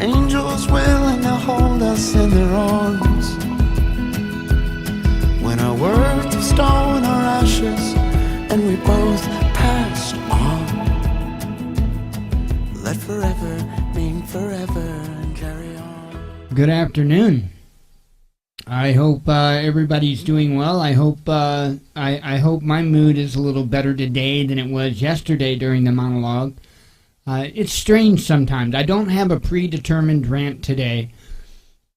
angels willing to hold us in their arms. When our words of stone are ashes and we both passed on, let forever mean forever and carry on. Good afternoon. I hope everybody's doing well. I hope I hope my mood is a little better today than it was yesterday during the monologue. It's strange sometimes. I don't have a predetermined rant today,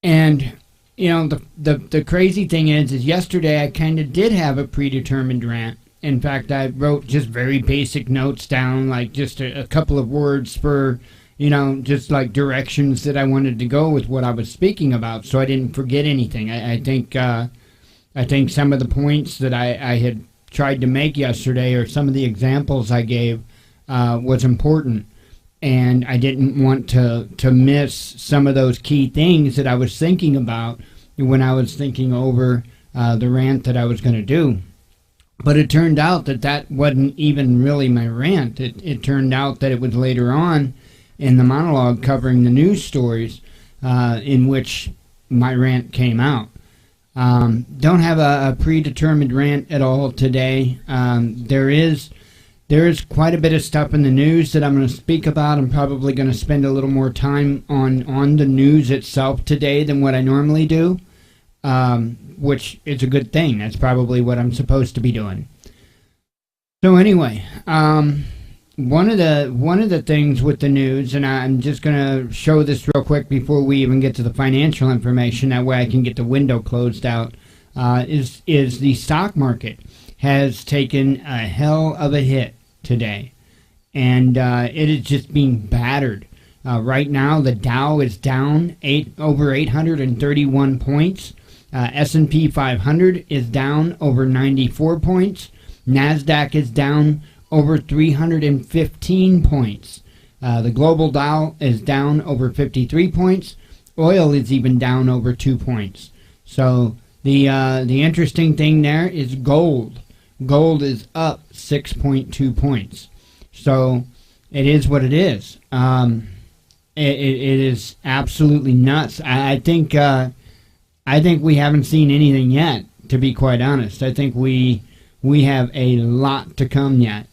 and you know the crazy thing is yesterday I kind of did have a predetermined rant. In fact, I wrote just very basic notes down, like just a couple of words for, you know, just like directions that I wanted to go with what I was speaking about, so I didn't forget anything. I think some of the points that I had tried to make yesterday, or some of the examples I gave, was important, and I didn't want to miss some of those key things that I was thinking about when I was thinking over the rant that I was going to do. But it turned out that wasn't even really my rant. It turned out that it was later on in the monologue covering the news stories in which my rant came out. Don't have a predetermined rant at all today. There is quite a bit of stuff in the news that I'm going to speak about. I'm probably going to spend a little more time on the news itself today than what I normally do, which is a good thing. That's probably what I'm supposed to be doing. So anyway, one of the things with the news, and I'm just going to show this real quick before we even get to the financial information, that way I can get the window closed out, is the stock market has taken a hell of a hit today, and it is just being battered. Right now, the Dow is down over 831 points. S&P 500 is down over 94 points. NASDAQ is down over 315 points. The global Dow is down over 53 points. Oil is even down over 2 points. So the interesting thing there is gold. Gold is up 6.2 points. So it is what it is. It is absolutely nuts. I think we haven't seen anything yet, to be quite honest. I think we have a lot to come yet.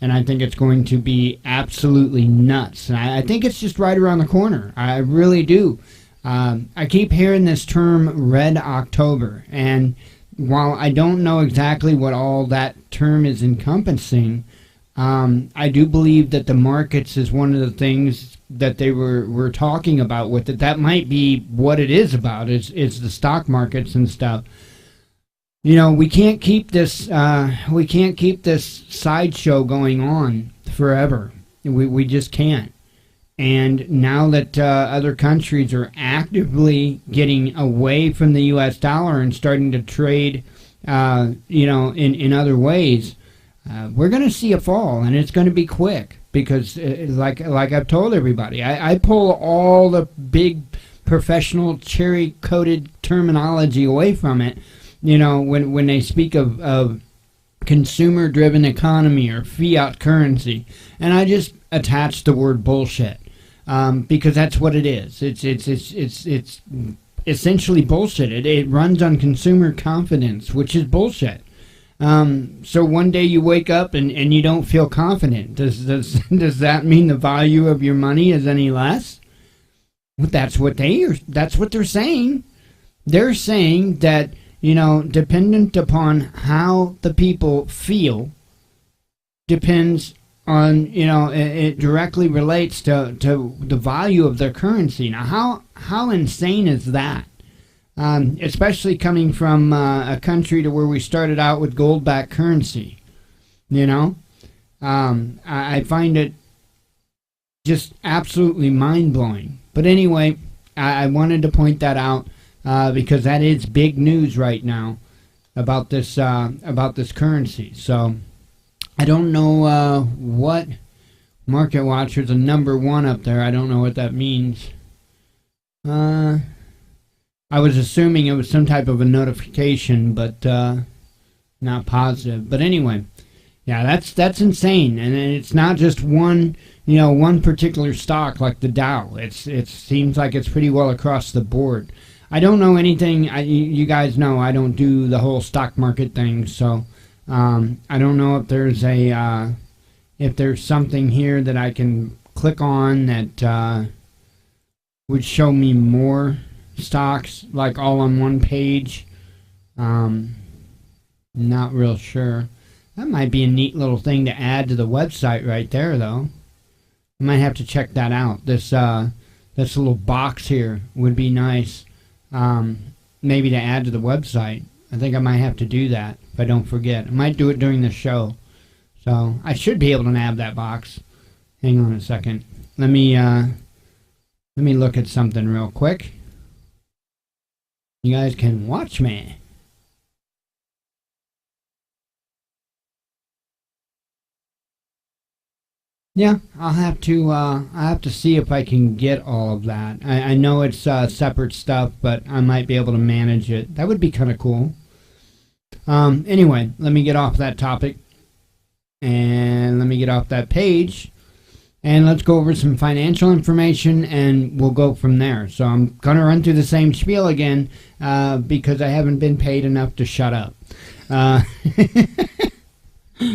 And I think it's going to be absolutely nuts. And I think it's just right around the corner. I really do. I keep hearing this term Red October. And while I don't know exactly what all that term is encompassing, I do believe that the markets is one of the things that they were talking about with it. That might be what it is about, is the stock markets and stuff. You know, we can't keep this sideshow going on forever. We just can't. And now that other countries are actively getting away from the U.S. dollar and starting to trade, in other ways, we're going to see a fall, and it's going to be quick because, like I've told everybody, I pull all the big professional cherry-coated terminology away from it. You know, when they speak of consumer-driven economy or fiat currency, and I just attach the word bullshit because that's what it is. It's essentially bullshit. It runs on consumer confidence, which is bullshit. So one day you wake up and you don't feel confident. Does that mean the value of your money is any less? Well, that's what they're saying. They're saying that, you know, dependent upon how the people feel, depends on, you know, it directly relates to the value of their currency. Now, how insane is that? Especially coming from a country to where we started out with gold-backed currency, you know? I find it just absolutely mind-blowing. But anyway, I wanted to point that out. Because that is big news right now about this currency. So I don't know what Market Watcher's a number one up there. I don't know what that means. I was assuming it was some type of a notification, but not positive. But anyway, yeah, that's insane, and it's not just one one particular stock like the Dow. It seems like it's pretty well across the board. I don't know anything. You guys know I don't do the whole stock market thing, so I don't know if there's something here that I can click on that would show me more stocks, like all on one page. Not real sure. That might be a neat little thing to add to the website right there, though. I might have to check that out. This little box here would be nice, maybe to add to the website. I think I might have to do that if I don't forget. I might do it during the show. So I should be able to nab that box. Hang on a second. Let me look at something real quick. You guys can watch me. Yeah, I'll have to see if I can get all of that. I know it's separate stuff, but I might be able to manage it. That would be kind of cool. Anyway, let me get off that topic, and let me get off that page, and let's go over some financial information, and we'll go from there. So I'm going to run through the same spiel again because I haven't been paid enough to shut up.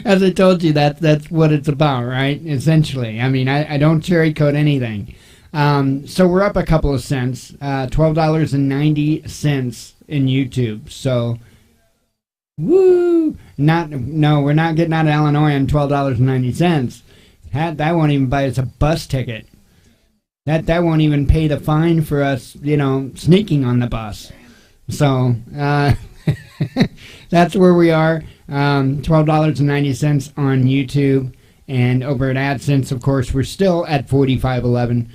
As I told you, that's what it's about, right? Essentially. I mean, I don't cherry coat anything. So we're up a couple of cents, $12.90 in YouTube. So, woo! We're not getting out of Illinois on $12.90. That won't even buy us a bus ticket. That won't even pay the fine for us, sneaking on the bus. So, that's where we are. $12.90 on YouTube, and over at AdSense, of course, we're still at $45.11.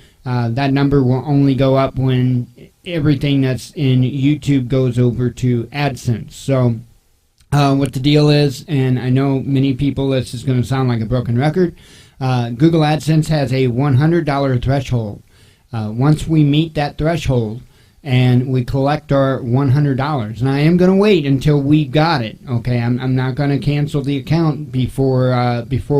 That number will only go up when everything that's in YouTube goes over to AdSense. So what the deal is, and I know many people, this is going to sound like a broken record, Google AdSense has a $100 threshold. Once we meet that threshold, and we collect our $100. And I am going to wait until we got it. Okay, I'm not going to cancel the account before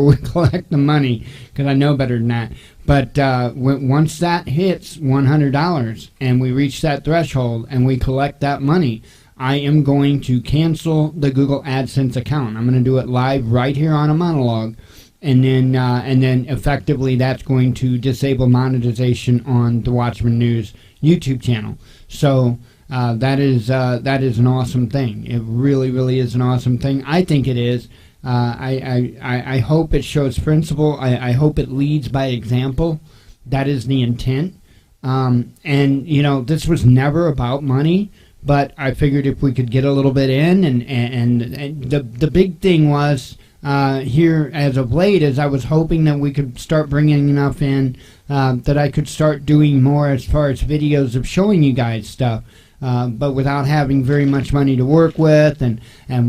we collect the money, because I know better than that. But once that hits $100 and we reach that threshold and we collect that money, I am going to cancel the Google AdSense account. I'm going to do it live right here on a monologue. And then effectively that's going to disable monetization on the Watchman News YouTube channel. So that is an awesome thing. It really, really is an awesome thing. I think it is. I hope it shows principle. I hope it leads by example. That is the intent. And this was never about money, but I figured if we could get a little bit in, and the big thing was, here as of late, is I was hoping that we could start bringing enough in that I could start doing more as far as videos of showing you guys stuff, but without having very much money to work with, and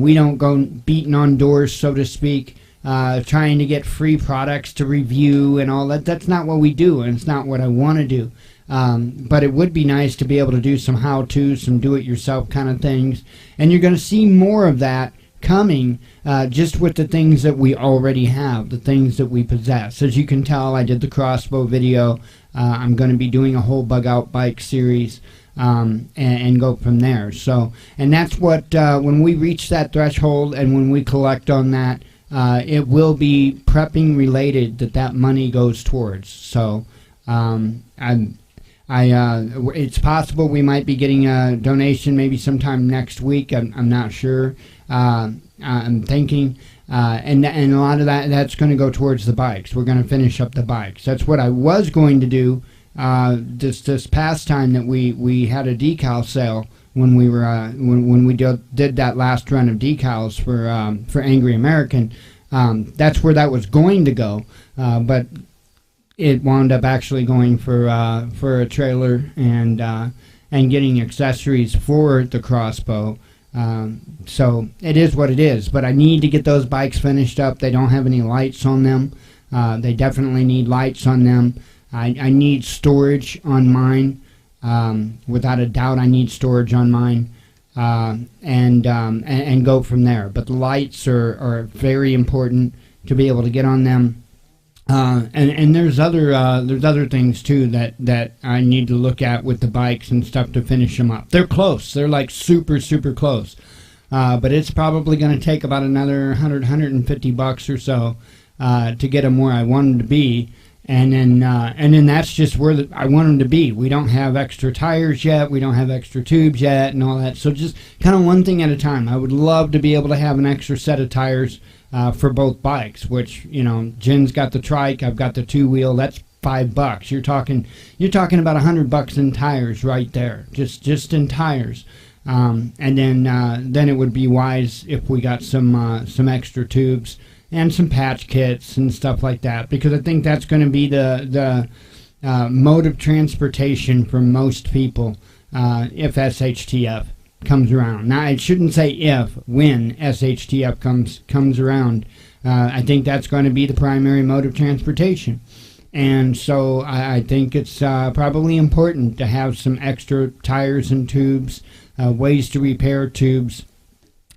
we don't go beating on doors, so to speak, trying to get free products to review and all that. That's not what we do, and it's not what I want to do. But it would be nice to be able to do some how-to, some do-it-yourself kind of things, and you're going to see more of that coming, just with the things that we already have, the things that we possess. As you can tell, I did the crossbow video. I'm going to be doing a whole bug out bike series, and go from there. So, and that's what, when we reach that threshold and when we collect on that, it will be prepping related that money goes towards. So, it's possible we might be getting a donation maybe sometime next week. I'm not sure. I'm thinking, and a lot of that's going to go towards the bikes. We're going to finish up the bikes. That's what I was going to do this past time that we had a decal sale when we were when we did that last run of decals for Angry American. That's where that was going to go, but it wound up actually going for a trailer and getting accessories for the crossbow. So it is what it is, but I need to get those bikes finished up. They don't have any lights on them. They definitely need lights on them. I need storage on mine. Without a doubt, I need storage on mine, and go from there. But the lights are very important to be able to get on them. And there's other things too that I need to look at with the bikes and stuff to finish them up. They're close. They're like super close. But it's probably going to take about another 150 bucks or so to get them where I want them to be. And then that's just where I want them to be. We don't have extra tires yet. We don't have extra tubes yet and all that. So just kind of one thing at a time. I would love to be able to have an extra set of tires for both bikes, which, Jen's got the trike. I've got the two-wheel. That's $5. You're talking about $100 in tires right there, just in tires. And then it would be wise if we got some extra tubes and some patch kits and stuff like that, because I think that's going to be the mode of transportation for most people if SHTF comes around. Now, I shouldn't say if, when SHTF comes around. I think that's going to be the primary mode of transportation. And so I think it's probably important to have some extra tires and tubes, ways to repair tubes.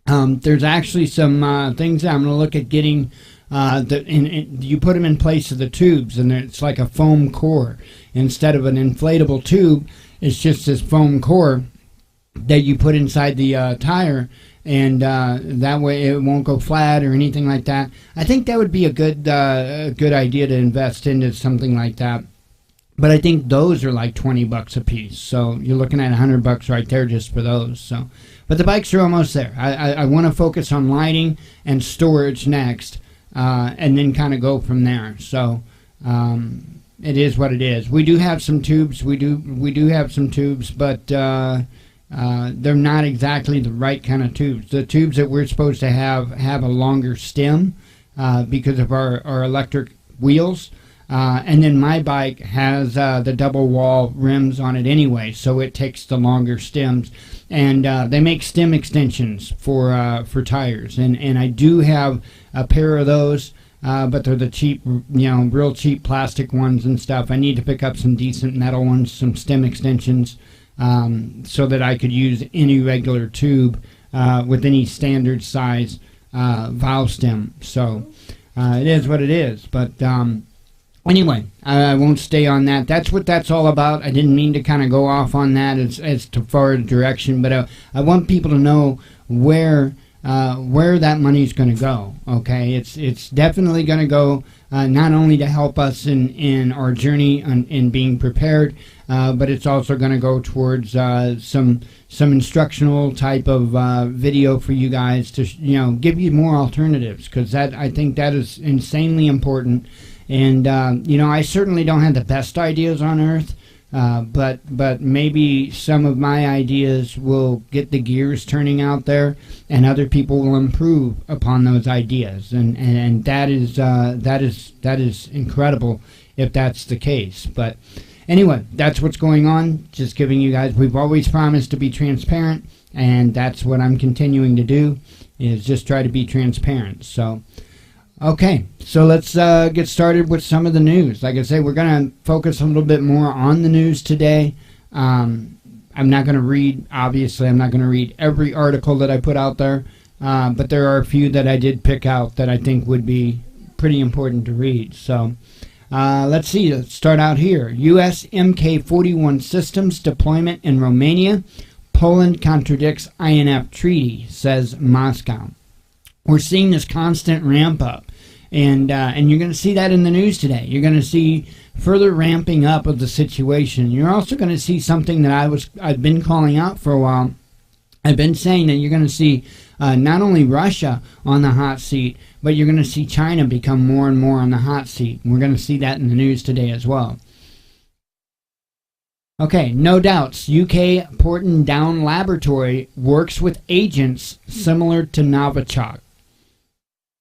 There's actually some things I'm going to look at getting. You put them in place of the tubes, and it's like a foam core. Instead of an inflatable tube, it's just this foam core that you put inside the tire, and that way it won't go flat or anything like that. I think that would be a good idea to invest into something like that. But I think those are like $20 a piece, so you're looking at $100 right there just for those. So, but the bikes are almost there. I want to focus on lighting and storage next, and then kind of go from there. So it is what it is. We do have some tubes. We do have some tubes, but they're not exactly the right kind of tubes. The tubes that we're supposed to have a longer stem because of our electric wheels. And then my bike has the double wall rims on it anyway, so it takes the longer stems. And they make stem extensions for tires. And I do have a pair of those, but they're the cheap, real cheap plastic ones and stuff. I need to pick up some decent metal ones, some stem extensions, so that I could use any regular tube with any standard size valve stem. So it is what it is. But anyway, I won't stay on that. That's what that's all about. I didn't mean to kind of go off on that as to far a direction, but I want people to know where that money's going to go. Okay, it's definitely going to go not only to help us in our journey in being prepared, but it's also going to go towards some instructional type of video for you guys to give you more alternatives, because I think that is insanely important. And I certainly don't have the best ideas on earth, but maybe some of my ideas will get the gears turning out there, and other people will improve upon those ideas, and that is incredible if that's the case. But anyway, that's what's going on. Just giving you guys. We've always promised to be transparent, and that's what I'm continuing to do, is just try to be transparent. So. Okay, so let's get started with some of the news. Like I say, we're going to focus a little bit more on the news today. I'm not going to read, obviously, I'm not going to read every article that I put out there, but there are a few that I did pick out that I think would be pretty important to read. So let's see, let's start out here. U.S. Mk-41 systems deployment in Romania. Poland contradicts INF treaty, says Moscow. We're seeing this constant ramp up, and you're going to see that in the news today. You're going to see further ramping up of the situation. You're also going to see something that I've been calling out for a while. I've been saying that you're going to see not only Russia on the hot seat, but you're going to see China become more and more on the hot seat. We're going to see that in the news today as well. Okay, no doubts. UK Porton Down Laboratory works with agents similar to Novichok.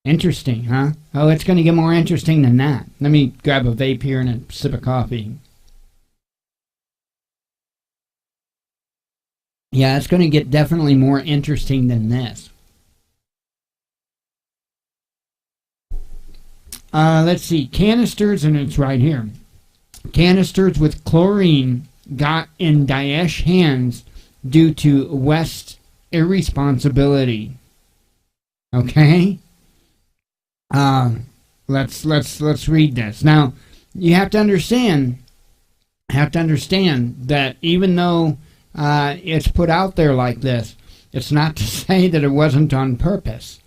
Interesting, huh? Oh, it's going to get more interesting than that. Let me grab a vape here and a sip of coffee. Yeah, it's going to get definitely more interesting than this. Let's see. Canisters, and it's right here. Canisters with chlorine got in Daesh hands due to West irresponsibility. Okay? Let's read this. Now, you have to understand that even though it's put out there like this, it's not to say that it wasn't on purpose.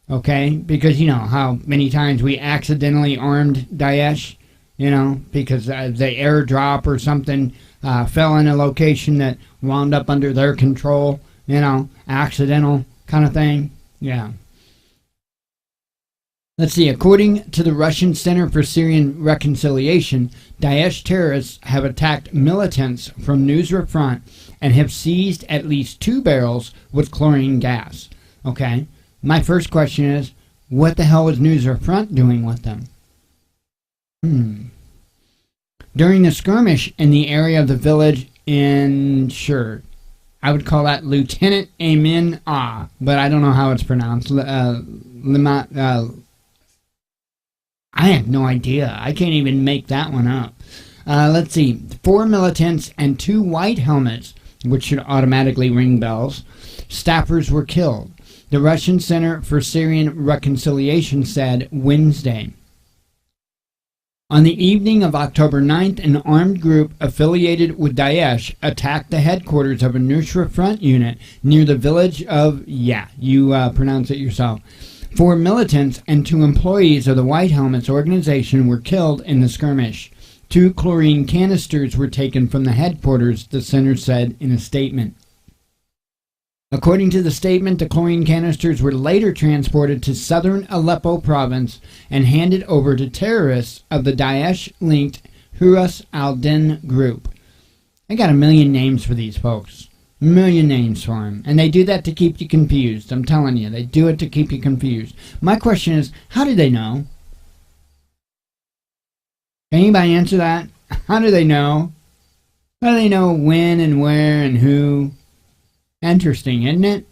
Okay? Because you know how many times we accidentally armed Daesh, because the airdrop or something fell in a location that wound up under their control, accidental kind of thing. Yeah. Let's see. According to the Russian Center for Syrian Reconciliation, Daesh terrorists have attacked militants from Nusra Front and have seized at least 2 barrels with chlorine gas. Okay. My first question is, what the hell is Nusra Front doing with them? During the skirmish in the area of the village in I would call that Lieutenant Amin but I don't know how it's pronounced. I have no idea. I can't even make that one up. Let's see. 4 militants and 2 white helmets, which should automatically ring bells, staffers were killed. The Russian Center for Syrian Reconciliation said Wednesday. On the evening of October 9th, an armed group affiliated with Daesh attacked the headquarters of a Nusra Front unit near the village of, you pronounce it yourself. 4 militants and 2 employees of the White Helmets organization were killed in the skirmish. 2 chlorine canisters were taken from the headquarters, the center said in a statement. According to the statement, the chlorine canisters were later transported to southern Aleppo province and handed over to terrorists of the Daesh-linked Hurus al-Din group. I got a million names for these folks. A million names for them. And they do that to keep you confused. I'm telling you, they do it to keep you confused. My question is, how do they know? Can anybody answer that? How do they know? How do they know when and where and who? Interesting, isn't it?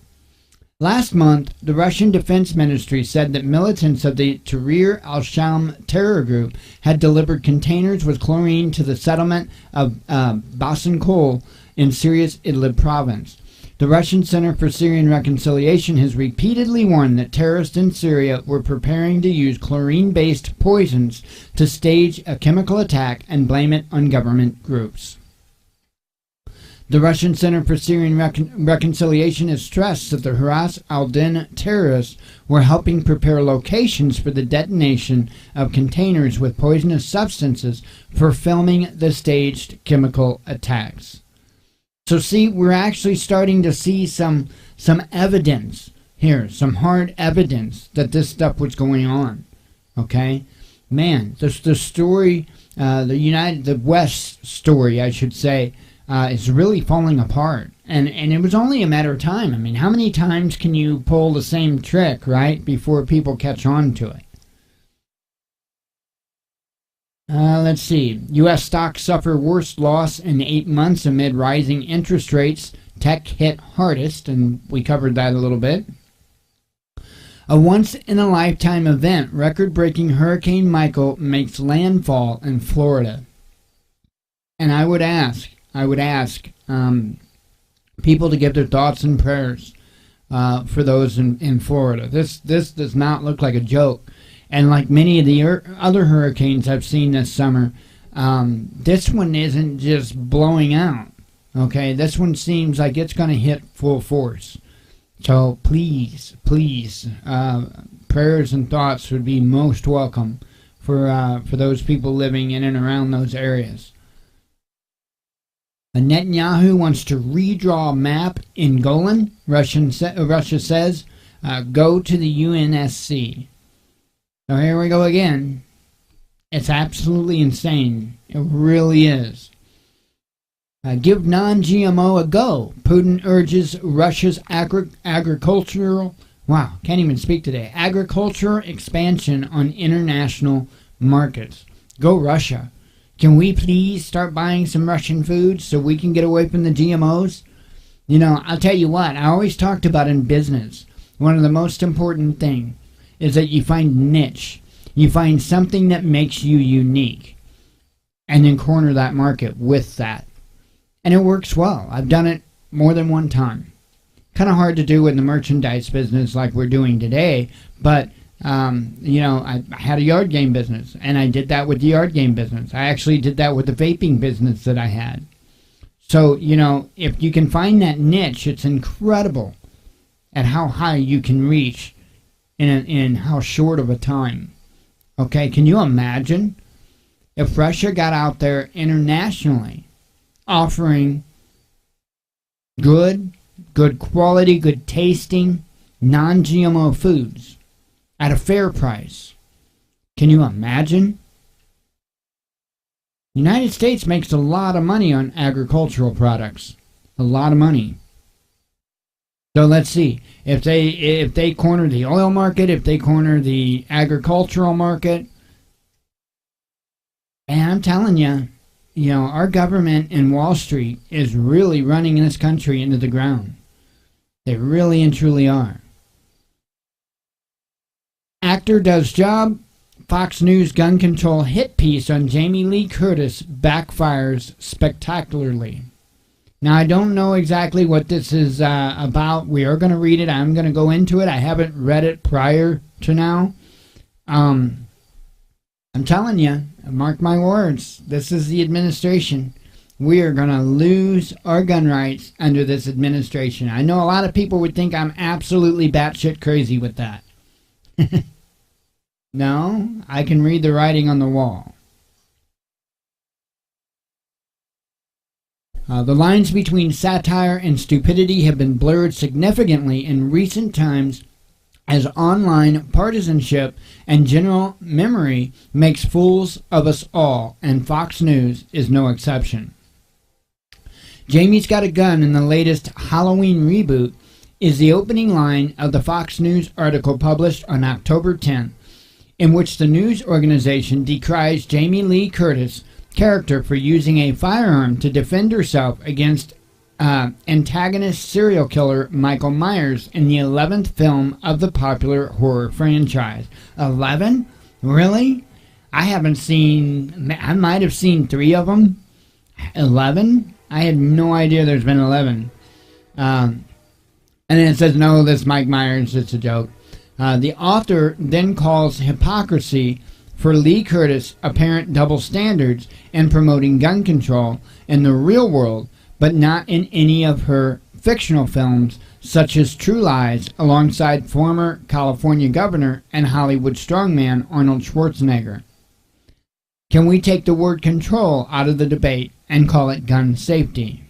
Last month, the Russian Defense Ministry said that militants of the Tahrir al-Sham terror group had delivered containers with chlorine to the settlement of Basankol in Syria's Idlib province. The Russian Center for Syrian Reconciliation has repeatedly warned that terrorists in Syria were preparing to use chlorine-based poisons to stage a chemical attack and blame it on government groups. The Russian Center for Syrian Reconciliation has stressed that the Hurus al-Din terrorists were helping prepare locations for the detonation of containers with poisonous substances for filming the staged chemical attacks. So see, we're actually starting to see some evidence here, some hard evidence that this stuff was going on. Okay? Man, the story, the West story, I should say, is really falling apart. And it was only a matter of time. I mean, how many times can you pull the same trick, right, before people catch on to it? Let's see. U.S. stocks suffer worst loss in 8 months amid rising interest rates. Tech hit hardest, and we covered that a little bit. A once-in-a-lifetime event, record-breaking Hurricane Michael makes landfall in Florida. And I would ask people to give their thoughts and prayers for those in Florida. This does not look like a joke. And like many of the other hurricanes I've seen this summer, this one isn't just blowing out. Okay, this one seems like it's going to hit full force. So please, prayers and thoughts would be most welcome for those people living in and around those areas. Netanyahu wants to redraw a map in Golan. Russia says, go to the UNSC. So here we go again. It's absolutely insane. It really is. Give non-GMO a go. Putin urges Russia's agricultural expansion on international markets. Go Russia. Can we please start buying some Russian food so we can get away from the GMOs? You know, I'll tell you what, I always talked about in business, one of the most important things is that you find niche. You find something that makes you unique and then corner that market with that. And it works well. I've done it more than one time. Kind of hard to do in the merchandise business like we're doing today, but I had a yard game business, and I did that with the yard game business. I actually did that with the vaping business that I had. So, if you can find that niche, it's incredible at how high you can reach in how short of a time. Okay, can you imagine if Russia got out there internationally offering good quality, good tasting, non-GMO foods at a fair price? Can you imagine? The United States makes a lot of money on agricultural products. A lot of money. So let's see. If they corner the oil market, if they corner the agricultural market, and I'm telling you, our government and Wall Street is really running this country into the ground. They really and truly are. Actor does job. Fox News gun control hit piece on Jamie Lee Curtis backfires spectacularly. Now, I don't know exactly what this is about. We are going to read it. I'm going to go into it. I haven't read it prior to now. I'm telling you, mark my words, this is the administration. We are going to lose our gun rights under this administration. I know a lot of people would think I'm absolutely batshit crazy with that. No, I can read the writing on the wall. The lines between satire and stupidity have been blurred significantly in recent times as online partisanship and general memory makes fools of us all, and Fox News is no exception. Jamie's Got a Gun in the latest Halloween reboot is the opening line of the Fox News article published on October 10th, in which the news organization decries Jamie Lee Curtis' character for using a firearm to defend herself against antagonist serial killer Michael Myers in the 11th film of the popular horror franchise. 11? Really? I might have seen 3 of them. 11? I had no idea there's been 11. And then it says, no, this Mike Myers, it's a joke. The author then calls hypocrisy for Lee Curtis' apparent double standards in promoting gun control in the real world, but not in any of her fictional films, such as True Lies, alongside former California governor and Hollywood strongman Arnold Schwarzenegger. Can we take the word control out of the debate and call it gun safety?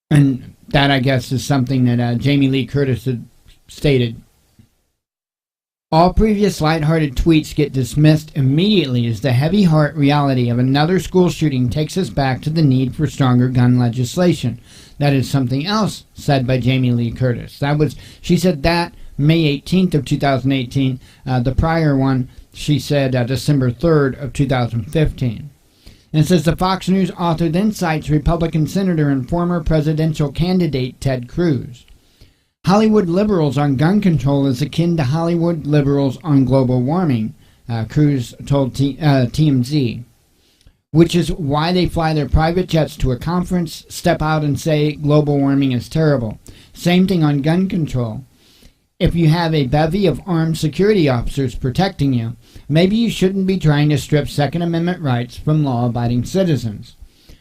And that, I guess, is something that Jamie Lee Curtis had stated. All previous lighthearted tweets get dismissed immediately as the heavy heart reality of another school shooting takes us back to the need for stronger gun legislation. That is something else said by Jamie Lee Curtis. She said that May 18th of 2018. The prior one, she said December 3rd of 2015. And it says the Fox News author then cites Republican Senator and former presidential candidate Ted Cruz. Hollywood liberals on gun control is akin to Hollywood liberals on global warming, Cruz told TMZ, which is why they fly their private jets to a conference, step out and say global warming is terrible. Same thing on gun control. If you have a bevy of armed security officers protecting you, maybe you shouldn't be trying to strip Second Amendment rights from law-abiding citizens.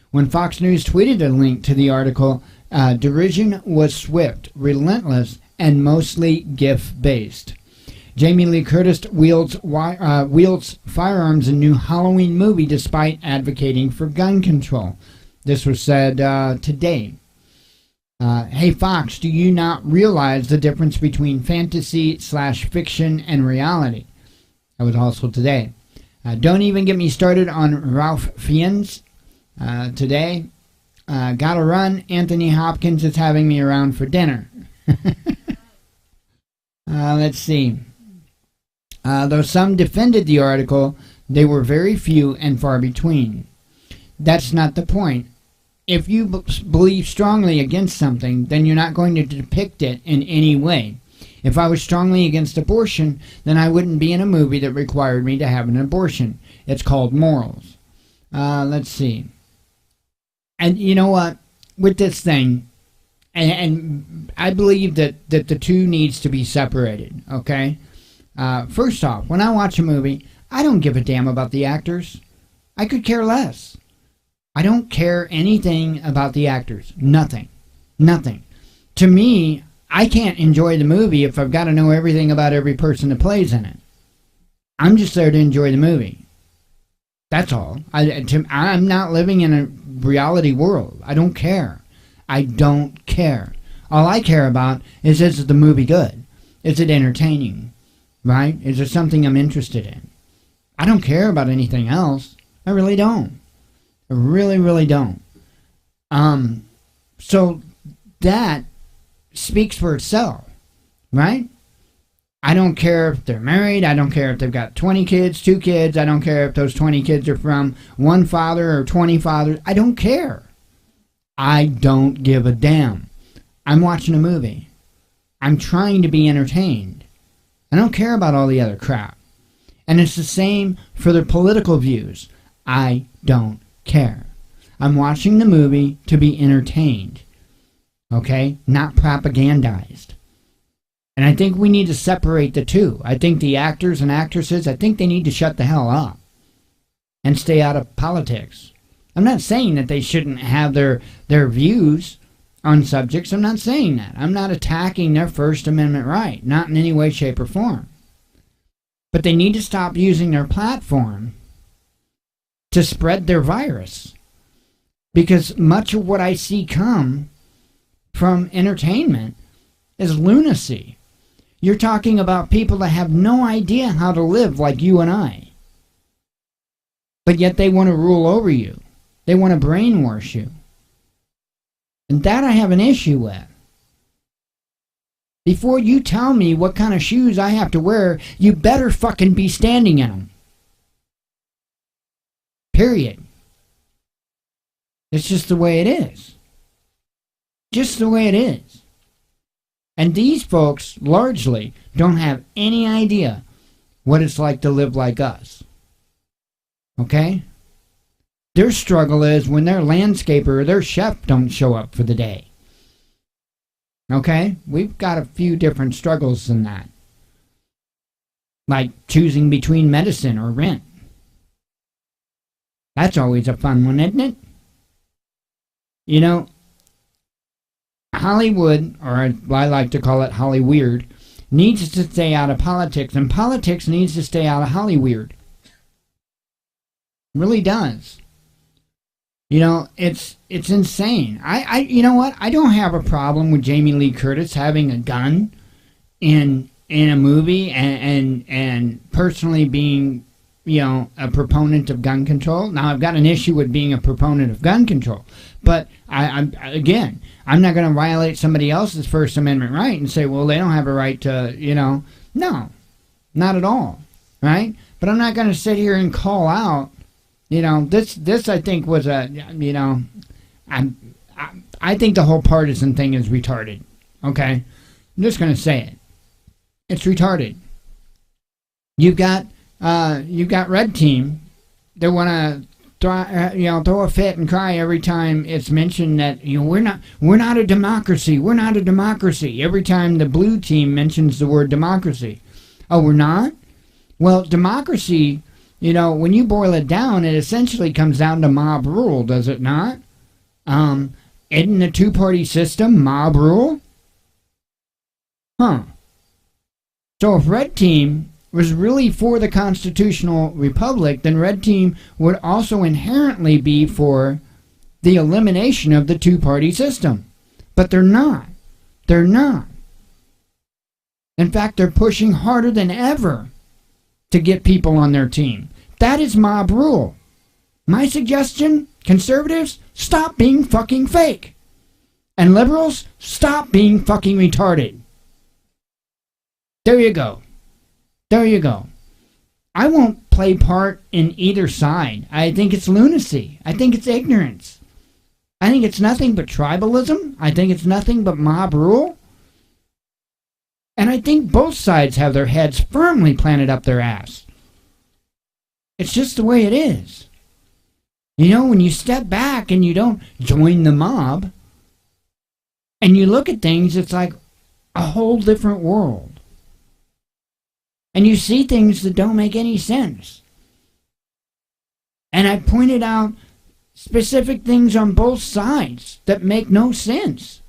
When Fox News tweeted a link to the article, derision was swift, relentless, and mostly GIF-based. Jamie Lee Curtis wields firearms in new Halloween movie despite advocating for gun control. This was said today. Hey Fox, do you not realize the difference between fantasy/fiction and reality? That was also today. Don't even get me started on Ralph Fiennes. Today. Gotta run. Anthony Hopkins is having me around for dinner. Let's see. Though some defended the article, they were very few and far between. That's not the point. If you believe strongly against something, then you're not going to depict it in any way. If I was strongly against abortion, then I wouldn't be in a movie that required me to have an abortion. It's called morals. Let's see. And you know what? With this thing, and I believe that the two needs to be separated, okay? First off, when I watch a movie, I don't give a damn about the actors. I could care less. I don't care anything about the actors. Nothing. Nothing. To me, I can't enjoy the movie if I've got to know everything about every person that plays in it. I'm just there to enjoy the movie. That's all. I'm not living in a reality world. I don't care. I don't care. All I care about is the movie good? Is it entertaining? Right? Is it something I'm interested in? I don't care about anything else. I really don't. I really, really don't. So that speaks for itself, right? I don't care if they're married. I don't care if they've got 20 kids, 2 kids. I don't care if those 20 kids are from one father or 20 fathers. I don't care. I don't give a damn. I'm watching a movie. I'm trying to be entertained. I don't care about all the other crap. And it's the same for their political views. I don't care. I'm watching the movie to be entertained. Okay? Not propagandized. And I think we need to separate the two. I think the actors and actresses, I think they need to shut the hell up and stay out of politics. I'm not saying that they shouldn't have their views on subjects. I'm not saying that. I'm not attacking their First Amendment right. Not in any way, shape, or form. But they need to stop using their platform to spread their virus. Because much of what I see come from entertainment is lunacy. You're talking about people that have no idea how to live like you and I. But yet they want to rule over you. They want to brainwash you. And that I have an issue with. Before you tell me what kind of shoes I have to wear, you better fucking be standing in them. Period. It's just the way it is. Just the way it is. And these folks largely don't have any idea what it's like to live like us. Okay? Their struggle is when their landscaper or their chef don't show up for the day. Okay? We've got a few different struggles than that. Like choosing between medicine or rent. That's always a fun one, isn't it? You know, Hollywood, or I like to call it Hollyweird, needs to stay out of politics, and politics needs to stay out of Hollyweird. It really does. You know, it's insane. You know what? I don't have a problem with Jamie Lee Curtis having a gun in a movie and personally being, you know, a proponent of gun control. Now, I've got an issue with being a proponent of gun control, but I'm not going to violate somebody else's First Amendment right and say, well, they don't have a right to, you know. No, not at all, right? But I'm not going to sit here and call out, you know, this I think was a, you know, I think the whole partisan thing is retarded, okay? I'm just going to say it. It's retarded. You've got red team. They want to throw a fit and cry every time it's mentioned that, you know, we're not a democracy. We're not a democracy. Every time the blue team mentions the word democracy. Oh, we're not? Well, democracy, you know, when you boil it down, it essentially comes down to mob rule, does it not? Isn't the two-party system mob rule? Huh. So if red team was really for the constitutional republic, then red team would also inherently be for the elimination of the two-party system. But they're not. They're not. In fact, they're pushing harder than ever to get people on their team. That is mob rule. My suggestion, conservatives, stop being fucking fake. And liberals, stop being fucking retarded. There you go. There you go. I won't play part in either side. I think it's lunacy. I think it's ignorance. I think it's nothing but tribalism. I think it's nothing but mob rule. And I think both sides have their heads firmly planted up their ass. It's just the way it is. You know, when you step back and you don't join the mob, and you look at things, it's like a whole different world. And you see things that don't make any sense. And I pointed out specific things on both sides that make no sense.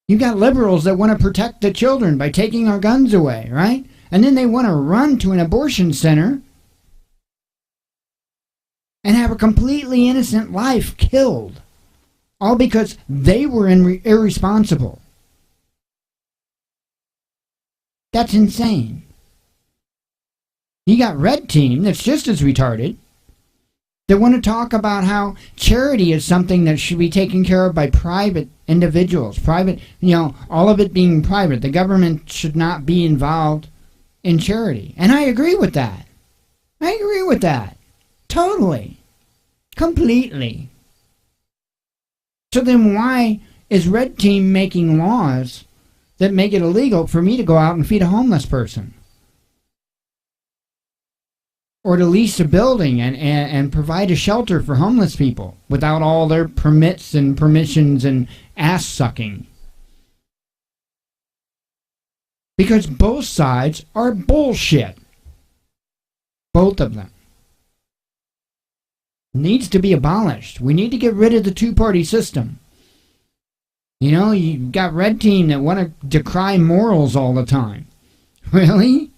You got liberals that want to protect the children by taking our guns away, right? And then they want to run to an abortion center and have a completely innocent life killed, all because they were irresponsible. That's insane. You got red team that's just as retarded. They want to talk about how charity is something that should be taken care of by private individuals. Private, all of it being private. The government should not be involved in charity. And I agree with that. I agree with that. Totally. Completely. So then why is red team making laws that make it illegal for me to go out and feed a homeless person? Or to lease a building and provide a shelter for homeless people without all their permits and permissions and ass sucking. Because both sides are bullshit. Both of them. Needs to be abolished. We need to get rid of the two-party system. You've got red team that want to decry morals all the time. Really?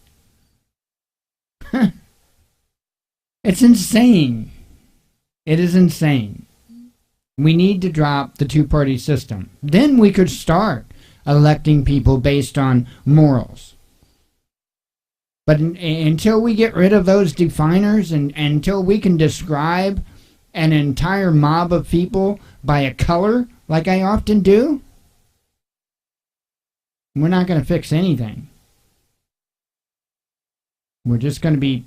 It's insane. It is insane. We need to drop the two-party system. Then we could start electing people based on morals. But until we get rid of those definers and until we can describe an entire mob of people by a color, like I often do, we're not going to fix anything. We're just going to be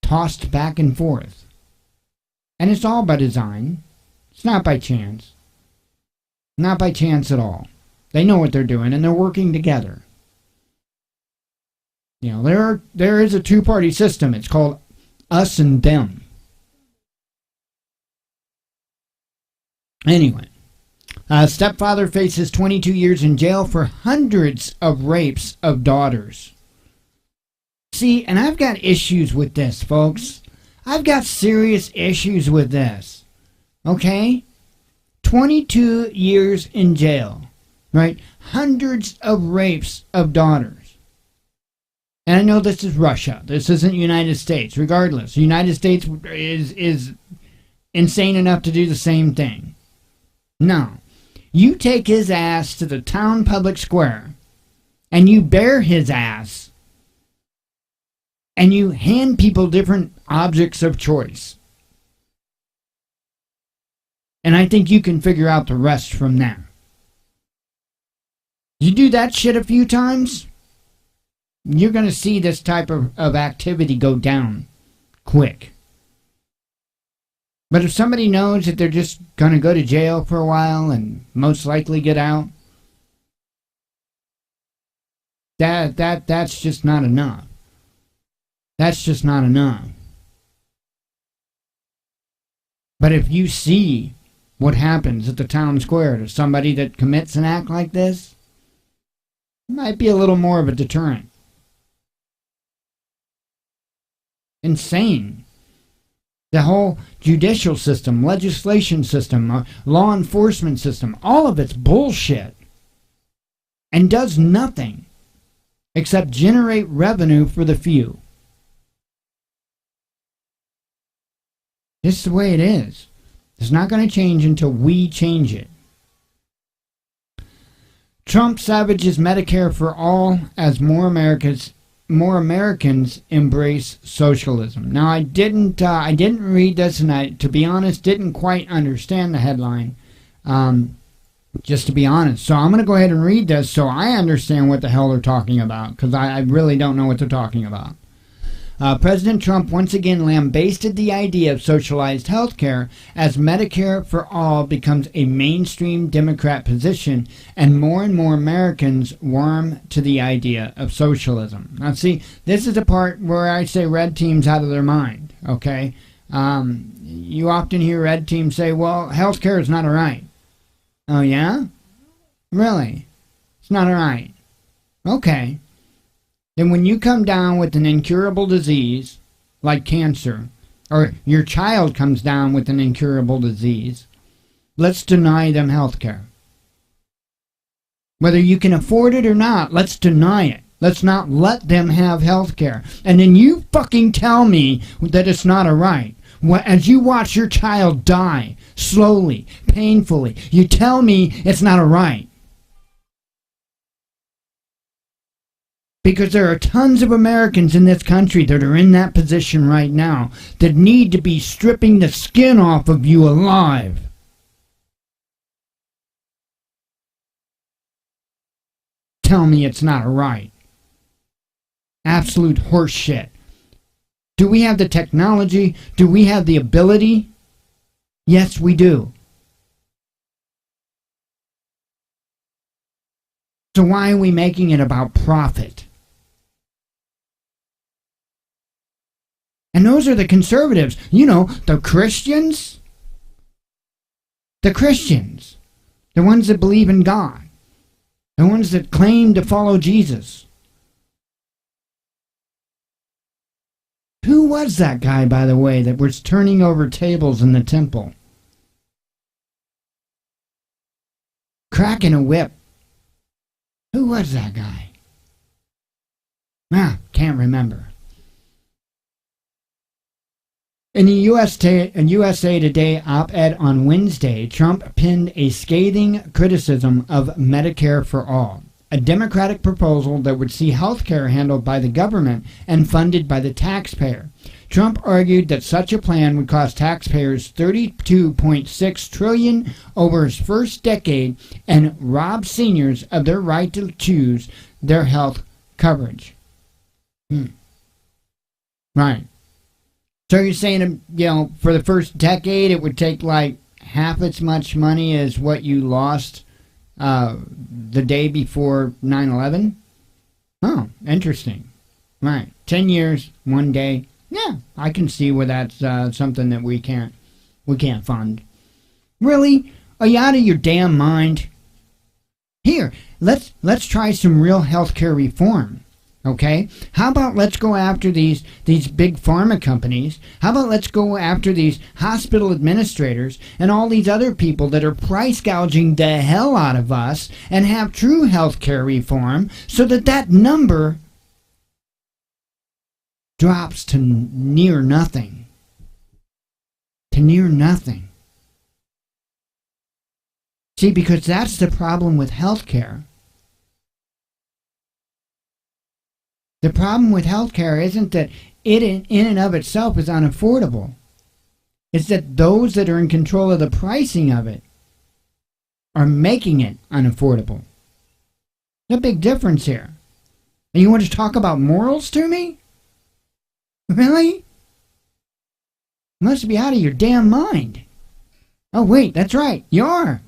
tossed back and forth. And it's all by design. It's not by chance. Not by chance at all. They know what they're doing and they're working together. There is a two-party system. It's called us and them. Anyway, stepfather faces 22 years in jail for hundreds of rapes of daughters. See, and I've got issues with this, folks. I've got serious issues with this. Okay? 22 years in jail. Right? Hundreds of rapes of daughters. And I know this is Russia. This isn't United States. Regardless, the United States is insane enough to do the same thing. No. You take his ass to the town public square and you bear his ass and you hand people different objects of choice. And I think you can figure out the rest from there. You do that shit a few times, you're going to see this type of activity go down quick. But if somebody knows that they're just going to go to jail for a while and most likely get out, that's just not enough. That's just not enough. But if you see what happens at the town square to somebody that commits an act like this, it might be a little more of a deterrent. Insane. The whole judicial system, legislation system, law enforcement system, all of it's bullshit. And does nothing except generate revenue for the few. This is the way it is. It's not going to change until we change it. Trump savages Medicare for all as more Americans embrace socialism. Now, I didn't read this, and I, to be honest, didn't quite understand the headline. Just to be honest, so I'm going to go ahead and read this so I understand what the hell they're talking about, because I really don't know what they're talking about. President Trump once again lambasted the idea of socialized health care as Medicare for all becomes a mainstream Democrat position and more Americans warm to the idea of socialism. Now see, this is the part where I say red team's out of their mind, okay? You often hear red team say, well, health care is not a right. Oh yeah? Really? It's not a right. Okay. then when you come down with an incurable disease like cancer, or your child comes down with an incurable disease, let's deny them health care. Whether you can afford it or not, let's deny it. Let's not let them have health care. And then you fucking tell me that it's not a right. As you watch your child die, slowly, painfully, you tell me it's not a right. Because there are tons of Americans in this country that are in that position right now that need to be stripping the skin off of you alive. Tell me it's not a right. Absolute horse shit. Do we have the technology? Do we have the ability? Yes, we do. So why are we making it about profit? And those are the conservatives. You know, the Christians. The Christians. The ones that believe in God. The ones that claim to follow Jesus. Who was that guy, by the way, that was turning over tables in the temple? Cracking a whip. Who was that guy? Can't remember. In the USA Today op-ed on Wednesday, Trump pinned a scathing criticism of Medicare for All, a Democratic proposal that would see health care handled by the government and funded by the taxpayer. Trump argued that such a plan would cost taxpayers $32.6 trillion over his first decade and rob seniors of their right to choose their health coverage. Right. So you're saying, for the first decade it would take like half as much money as what you lost the day before 9/11? Oh, interesting. Right. 10 years, 1 day. Yeah, I can see where that's something that we can't fund. Really? Are you out of your damn mind? Here, let's try some real healthcare reform. Okay? How about let's go after these big pharma companies? How about let's go after these hospital administrators and all these other people that are price gouging the hell out of us and have true healthcare reform so that number drops to near nothing. To near nothing. See, because that's the problem with healthcare. The problem with healthcare isn't that it in and of itself is unaffordable. It's that those that are in control of the pricing of it are making it unaffordable. There's a big difference here. And you want to talk about morals to me? Really? You must be out of your damn mind. Oh wait, that's right, you are.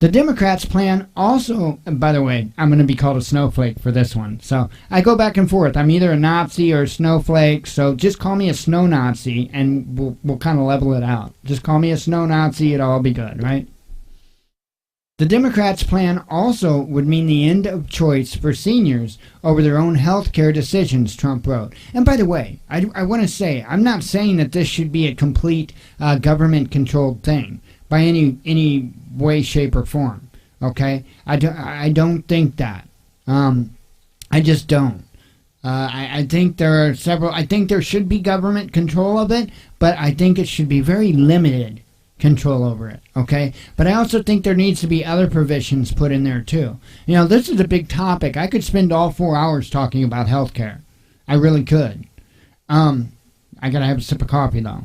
The Democrats' plan also, by the way, I'm going to be called a snowflake for this one. So I go back and forth. I'm either a Nazi or a snowflake. So just call me a snow Nazi and we'll kind of level it out. Just call me a snow Nazi. It'll all be good, right? The Democrats' plan also would mean the end of choice for seniors over their own health care decisions, Trump wrote. And by the way, I want to say, I'm not saying that this should be a complete government-controlled thing by any way, shape, or form. Okay, I don't think that. I just don't. I think there are several. I think there should be government control of it, but I think it should be very limited control over it. Okay, but I also think there needs to be other provisions put in there too. This is a big topic. I could spend all 4 hours talking about healthcare. I really could. I gotta have a sip of coffee though.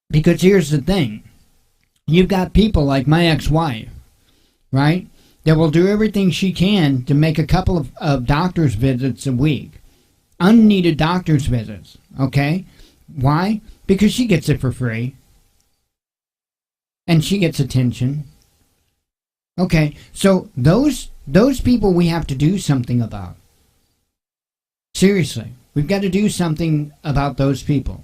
Because here's the thing. You've got people like my ex-wife, right, that will do everything she can to make a couple of doctor's visits a week. Unneeded doctor's visits, okay? Why? Because she gets it for free. And she gets attention. Okay, so those people we have to do something about. Seriously, we've got to do something about those people.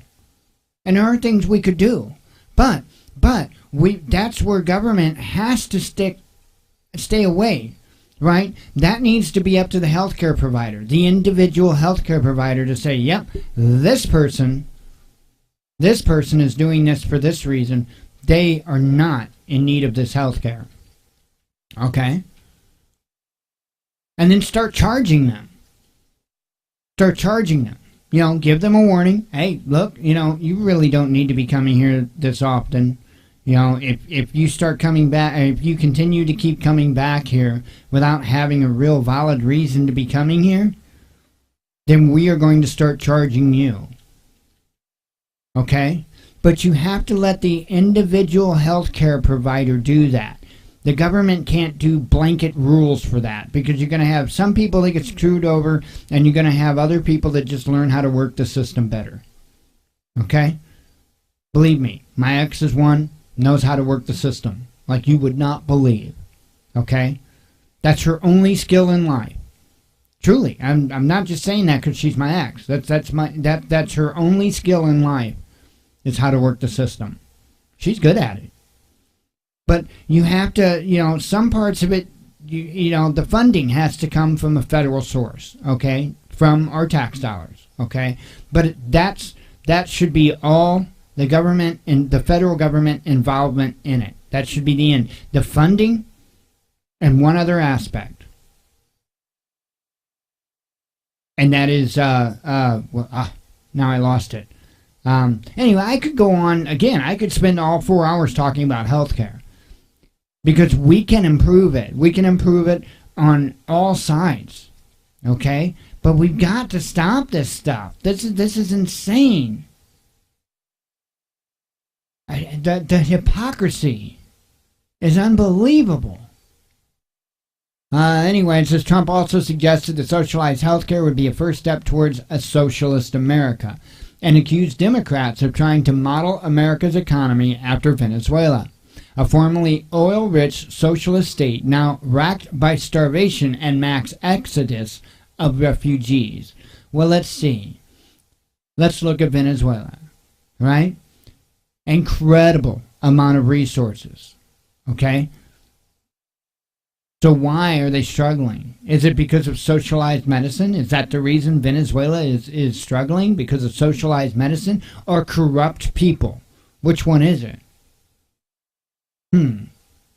And there are things we could do, but that's where government has to stay away right? That needs to be up to the healthcare provider, the individual healthcare provider, to say, yep, this person is doing this for this reason. They are not in need of this healthcare. Okay? And then start charging them. Give them a warning. Hey, look, you really don't need to be coming here this often. If you start coming back, if you continue to keep coming back here without having a real valid reason to be coming here, then we are going to start charging you. Okay? But you have to let the individual healthcare provider do that. The government can't do blanket rules for that, because you're going to have some people that get screwed over, and you're going to have other people that just learn how to work the system better. Okay? Believe me, my ex is one, knows how to work the system like you would not believe. Okay? That's her only skill in life. Truly, I'm not just saying that because she's my ex. That's her only skill in life, is how to work the system. She's good at it. But you have to, some parts of it, the funding has to come from a federal source, okay, from our tax dollars, okay. But that should be all the government and the federal government involvement in it. That should be the end. The funding and one other aspect, and that is now I lost it. Anyway, I could go on again. I could spend all 4 hours talking about healthcare. Because we can improve it. We can improve it on all sides. Okay? But we've got to stop this stuff. This is insane. The hypocrisy is unbelievable. Anyway, it says Trump also suggested that socialized healthcare would be a first step towards a socialist America, and accused Democrats of trying to model America's economy after Venezuela, a formerly oil-rich socialist state now racked by starvation and mass exodus of refugees. Well, let's see. Let's look at Venezuela, right? Incredible amount of resources, okay? So why are they struggling? Is it because of socialized medicine? Is that the reason Venezuela is struggling? Because of socialized medicine or corrupt people? Which one is it?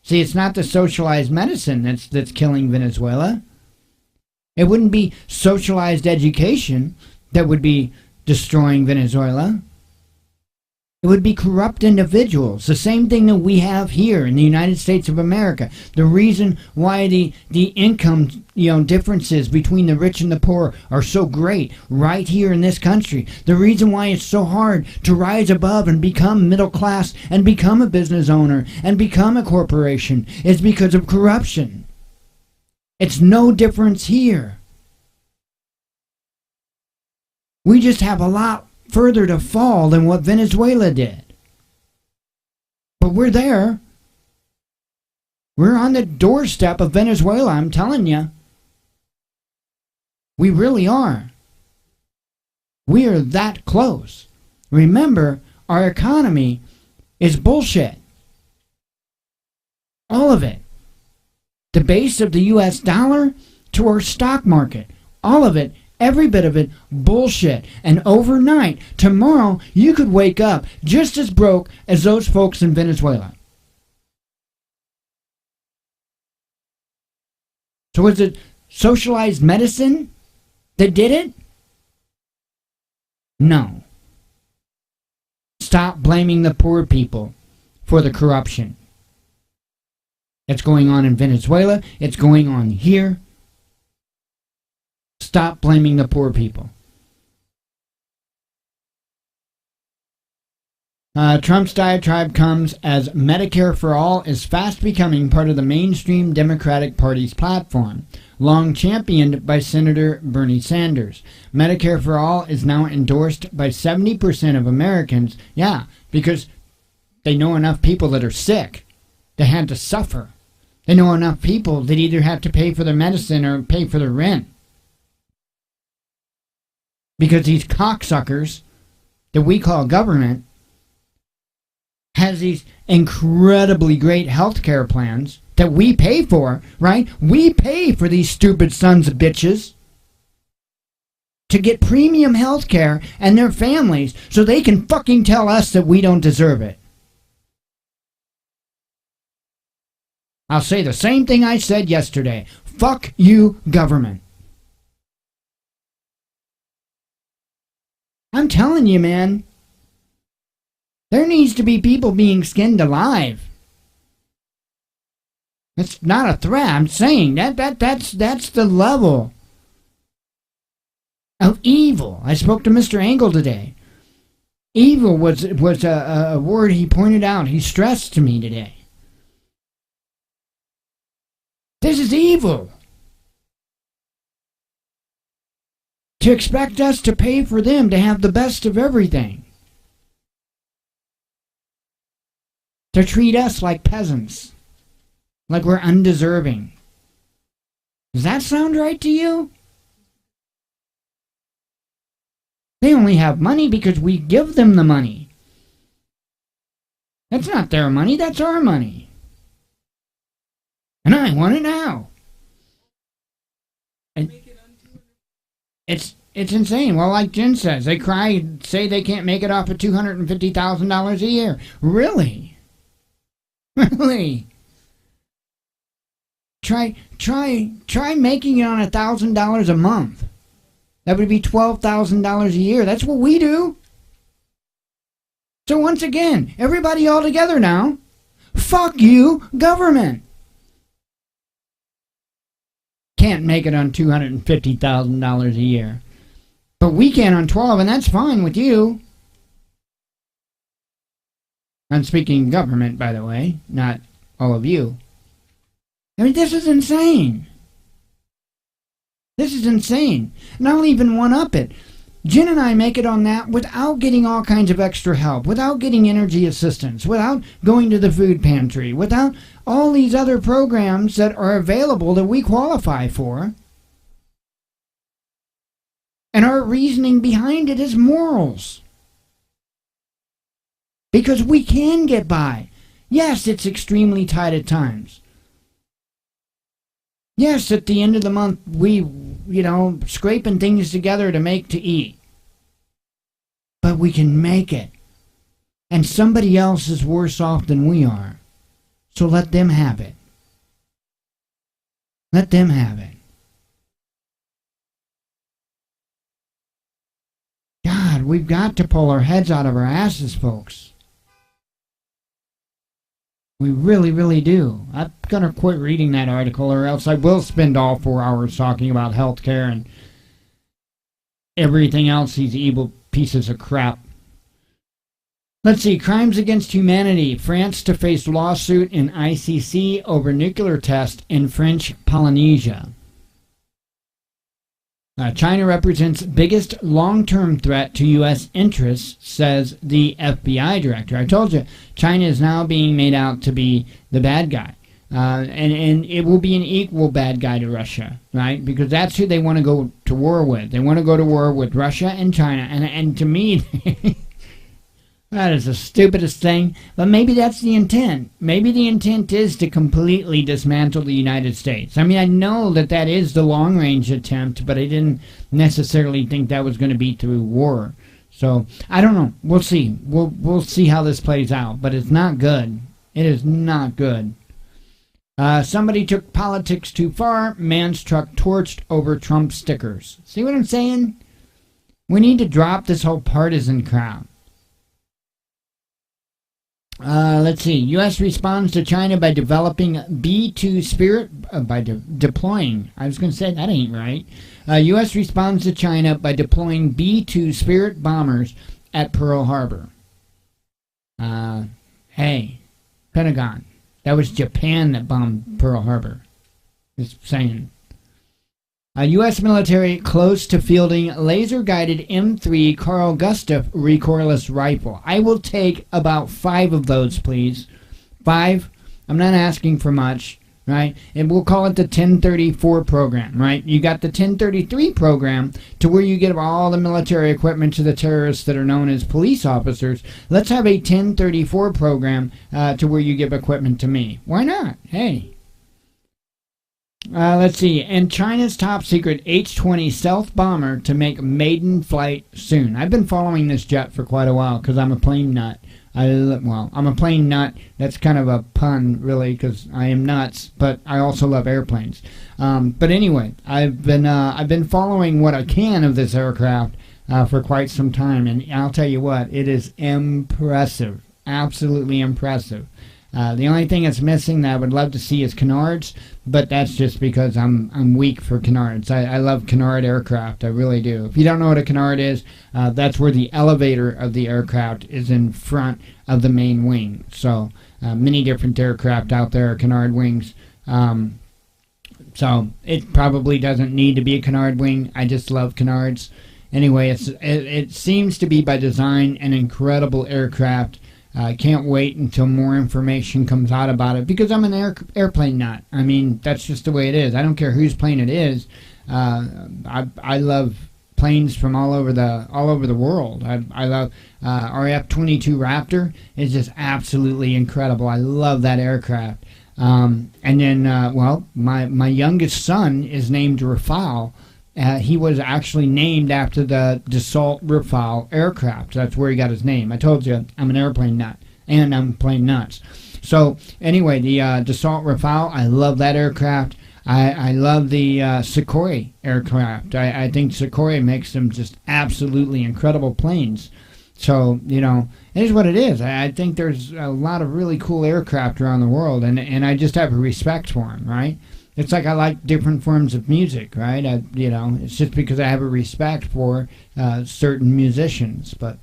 See, it's not the socialized medicine that's killing Venezuela. It wouldn't be socialized education that would be destroying Venezuela. It would be corrupt individuals. The same thing that we have here in the United States of America. The reason why the income differences between the rich and the poor are so great right here in this country. The reason why it's so hard to rise above and become middle class and become a business owner and become a corporation is because of corruption. It's no difference here. We just have a lot further to fall than what Venezuela did. But we're there. We're on the doorstep of Venezuela, I'm telling you. We really are. We are that close. Remember, our economy is bullshit. All of it. The base of the US dollar to our stock market. All of it. Every bit of it, bullshit. And overnight, tomorrow, you could wake up just as broke as those folks in Venezuela. So was it socialized medicine that did it? No. Stop blaming the poor people for the corruption. It's going on in Venezuela. It's going on here. Stop blaming the poor people. Trump's diatribe comes as Medicare for All is fast becoming part of the mainstream Democratic Party's platform, long championed by Senator Bernie Sanders. Medicare for All is now endorsed by 70% of Americans. Yeah, because they know enough people that are sick. They had to suffer. They know enough people that either have to pay for their medicine or pay for their rent. Because these cocksuckers that we call government has these incredibly great health care plans that we pay for, right? We pay for these stupid sons of bitches to get premium health care and their families so they can fucking tell us that we don't deserve it. I'll say the same thing I said yesterday. Fuck you, government. I'm telling you, man. There needs to be people being skinned alive. It's not a threat. I'm saying that's the level of evil. I spoke to Mr. Engel today. Evil was a word he pointed out. He stressed to me today. This is evil. To expect us to pay for them to have the best of everything. To treat us like peasants. Like we're undeserving. Does that sound right to you? They only have money because we give them the money. That's not their money, that's our money. And I want it now. And it's insane. Well, like Jen says, they say they can't make it off of $250,000 a year. Really? Really? Try making it on $1,000 a month. That would be $12,000 a year. That's what we do. So once again, everybody all together now. Fuck you, government. Can't make it on $250,000 a year. But we can on 12, and that's fine with you. I'm speaking government, by the way, not all of you. I mean, this is insane. This is insane. And I'll even one-up it. Jen and I make it on that without getting all kinds of extra help, without getting energy assistance, without going to the food pantry, without all these other programs that are available that we qualify for. And our reasoning behind it is morals. Because we can get by. Yes, it's extremely tight at times. Yes, at the end of the month, we, scraping things together to make to eat. But we can make it. And somebody else is worse off than we are. So let them have it. Let them have it. God, we've got to pull our heads out of our asses, folks. We really, really do. I'm going to quit reading that article, or else I will spend all 4 hours talking about healthcare and everything else, these evil pieces of crap. Let's see. Crimes against humanity. France to face lawsuit in ICC over nuclear test in French Polynesia. China represents biggest long-term threat to U.S. interests, says the FBI director. I told you, China is now being made out to be the bad guy. And it will be an equal bad guy to Russia, right? Because that's who they want to go to war with. They want to go to war with Russia and China. And to me, that is the stupidest thing. But maybe that's the intent. Maybe the intent is to completely dismantle the United States. I mean, I know that is the long-range attempt, but I didn't necessarily think that was going to be through war. So, I don't know. We'll see. We'll see how this plays out. But it's not good. It is not good. Somebody took politics too far. Man's truck torched over Trump stickers. See what I'm saying? We need to drop this whole partisan crap. Let's see. U.S. responds to China by developing B-2 Spirit, deploying. I was going to say, that ain't right. U.S. responds to China by deploying B-2 Spirit bombers at Pearl Harbor. Hey, Pentagon. That was Japan that bombed Pearl Harbor. Just saying. U.S. military close to fielding laser-guided M3 Carl Gustaf recoilless rifle. I will take about 5 of those, please. 5. I'm not asking for much, right? And we'll call it the 1034 program, right? You got the 1033 program to where you give all the military equipment to the terrorists that are known as police officers. Let's have a 1034 program to where you give equipment to me. Why not? Hey, Let's see. And China's top secret H-20 stealth bomber to make maiden flight soon. I've been following this jet for quite a while because I'm a plane nut. I'm a plane nut. That's kind of a pun, really, because I am nuts, but I also love airplanes. But anyway, I've been following what I can of this aircraft for quite some time, and I'll tell you what, it is impressive, absolutely impressive. The only thing that's missing that I would love to see is canards, but that's just because I'm weak for canards. I love canard aircraft, I really do. If you don't know what a canard is, that's where the elevator of the aircraft is in front of the main wing. So many different aircraft out there are canard wings. So it probably doesn't need to be a canard wing. I just love canards. Anyway, it seems to be by design an incredible aircraft. I can't wait until more information comes out about it because I'm an airplane nut. I mean, that's just the way it is. I don't care whose plane it is. I love planes from all over the world. I love our F-22 Raptor is just absolutely incredible. I love that aircraft. And then, my youngest son is named Rafale. He was actually named after the Dassault Rafale aircraft. That's where he got his name. I told you I'm an airplane nut, and I'm plane nuts. So anyway, the Dassault Rafale, I love that aircraft. I love the Sukhoi aircraft. I think Sukhoi makes them just absolutely incredible planes. So, it is what it is. I think there's a lot of really cool aircraft around the world, and I just have a respect for them, right? It's like I like different forms of music, right? It's just because I have a respect for certain musicians. But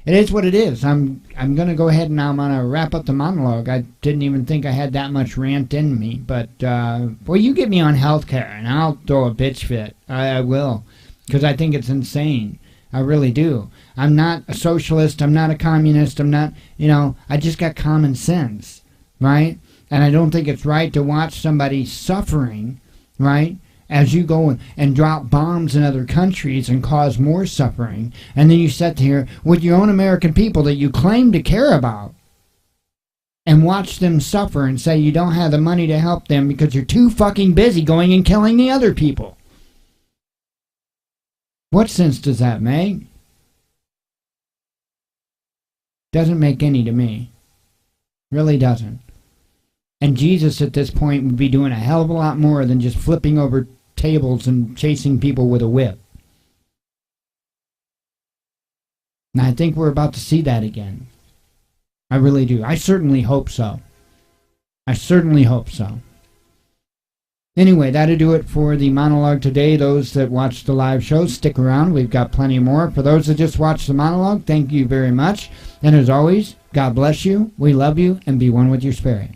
it is what it is. I'm going to go ahead and I'm going to wrap up the monologue. I didn't even think I had that much rant in me. But, you get me on healthcare, and I'll throw a bitch fit. I will, because I think it's insane. I really do. I'm not a socialist. I'm not a communist. I'm not, I just got common sense, right? And I don't think it's right to watch somebody suffering, right, as you go and drop bombs in other countries and cause more suffering. And then you sit here with your own American people that you claim to care about and watch them suffer and say you don't have the money to help them because you're too fucking busy going and killing the other people. What sense does that make? Doesn't make any to me. Really doesn't. And Jesus at this point would be doing a hell of a lot more than just flipping over tables and chasing people with a whip. And I think we're about to see that again. I really do. I certainly hope so. I certainly hope so. Anyway, that'll do it for the monologue today. Those that watch the live show, stick around. We've got plenty more. For those that just watched the monologue, thank you very much. And as always, God bless you. We love you, and be one with your spirit.